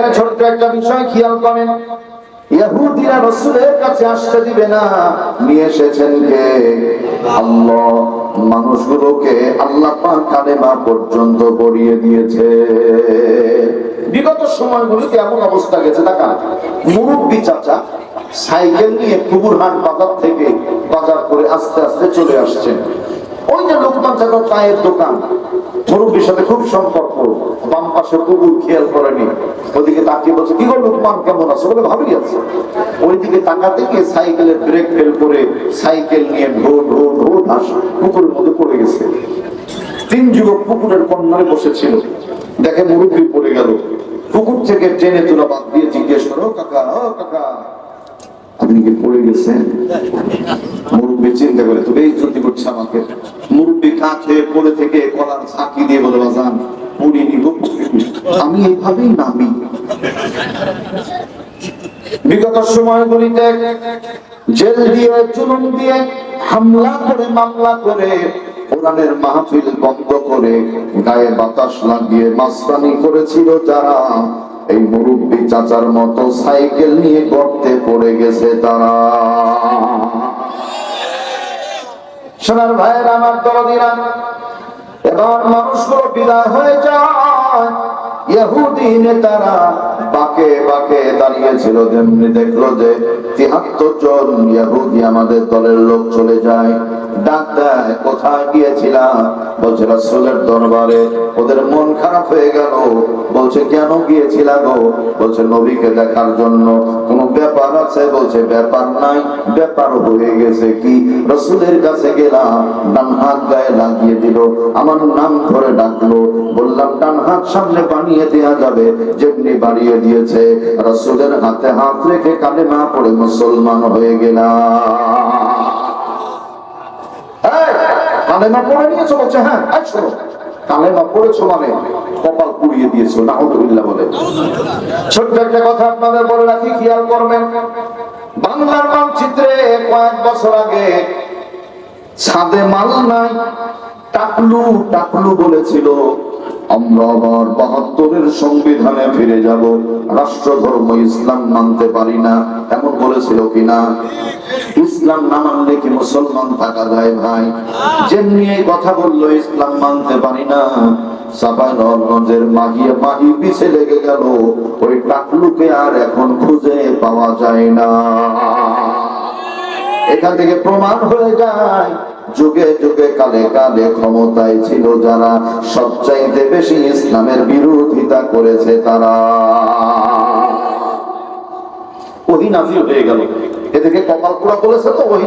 এখানে ছোট্ট একটা বিষয় খেয়াল করেন, ইহুদিরা রাসূলের কাছে আসতে দিবে না, নিয়ে এসেছেন কে? আল্লাহ। মানুষগুলোকে আল্লাহ পাক কালেমা পর্যন্ত পড়িয়ে দিয়েছে। বিগত সময়গুলোতে এমন অবস্থা গেছে, দেখা মুরব্বী চাচা সাইকেল নিয়ে পুকুরহাট বাজার থেকে বাজার করে আস্তে আস্তে চলে আসছেন। ওই যে লোকমান চাচার চায়ের দোকান, মুরব্বীর সাথে খুব সম্পর্ক, বাম পাশে পুকুর, খেয়াল করেনি। ওইদিকে তাকিয়ে বলছে, কি গো লোকমান, কেমন আছে? বলে ভালোই আছে। ওইদিকে তাকাতে গিয়ে সাইকেলের ব্রেক ফেল করে সাইকেল নিয়ে ঢো ঢো ঢো ঢাস পুকুরের মধ্যে পড়ে গেছে। তিন যুবক পুকুরের কর্নারে বসেছিল, দেখে মুরব্বী পড়ে গেল। পুকুর থেকে টেনে তুলা বাদ দিয়ে জিজ্ঞেস করো, কাকা ও কাকা, আপনি কি পড়ে গেছেন? মুরব্বী চিন্তা করে, তো বেইজ্জতি করছে আমাকে। মুরব্বী কাছে পড়ে থেকে কলার ঝাঁকি দিয়ে বলে, বাজান পড়িনি গো, আমি এইভাবেই নামি। বিগত সময়গুলিতে জেল দিয়ে, জুলুম দিয়ে, হামলা করে, মামলা করে, কোরআনের মাহফিল বন্ধ করে, গায়ে বাতাস লাগিয়ে মাস্তানি করেছিল যারা, এই মুরব্বী চাচার মতো সাইকেল নিয়ে গর্তে পড়ে গেছে তারা। সোনার ভাইয়ের আমার দরদিরা, এবার মানুষগুলো বিদায় হয়ে যায়। ইহুদি নেতারা বাঁকে বাঁকে দাঁড়িয়েছিল, যেমনি দেখলো যে ৭৩ জন ইহুদি আমাদের দলের লোক চলে যায়, ডাক দেয়, কোথায় গিয়েছিলাম? বলছে রাসূলের দরবারে। ওদের মন খারাপ হয়ে গেল, বলছে কেন গিয়েছিলা গো? বলছে নবীকে দেখার জন্য। কোন ব্যাপার আছে? বলছে ব্যাপার নাই, ব্যাপার হয়ে গেছে। কি? রাসূলের কাছে গেলাম, ডান হাত গায়ে লাগিয়ে দিল, আমার নাম ধরে ডাকলো, বললাম ডান হাত সামনে বানিয়ে দেয়া যাবে, যেমনি বাড়িয়ে দিয়েছে, রাসূলের হাতে হাত রেখে কালেমা পড়ে মুসলমান হয়ে গেলাম। কালেমা পড়ে নিয়েছো? বলছে হ্যাঁ। আচ্ছা, কালেমা পড়েছো মানে কপাল পুড়িয়ে দিয়েছো, নাউযুবিল্লাহ বলে। ছোট্ট একটা কথা আপনাদের বলে রাখি, খেয়াল করবেন। বাংলার মানচিত্রে কয়েক বছর আগে ছাদে মাল নাই, টাকলু টাকলু বলেছিল, আমরা আবার ৭২-এর সংবিধানে ফিরে যাব, রাষ্ট্র ধর্ম ইসলাম মানতে পারি না, এমন বলেছিল কিনা? ইসলাম না মানলে কি মুসলমান থাকা যায় ভাই? যেমনি এই কথা বললো, ইসলাম মানতে পারি না, চাঁপাইনবাবগঞ্জের মাহিয়া মাহি পিছে লেগে গেল, ওই টাকলুকে আর এখন খুঁজে পাওয়া যায় না। এখান থেকে প্রমাণ হয়ে যায়, যুগে যুগে কালে কালে ক্ষমতায় ছিল যারা, সবচাইতে বেশি ইসলামের বিরোধিতা করেছে তারা। ওহী নাযিল হয়ে গেল, এদিকে কপাল পুরা বলেছে তো ওহী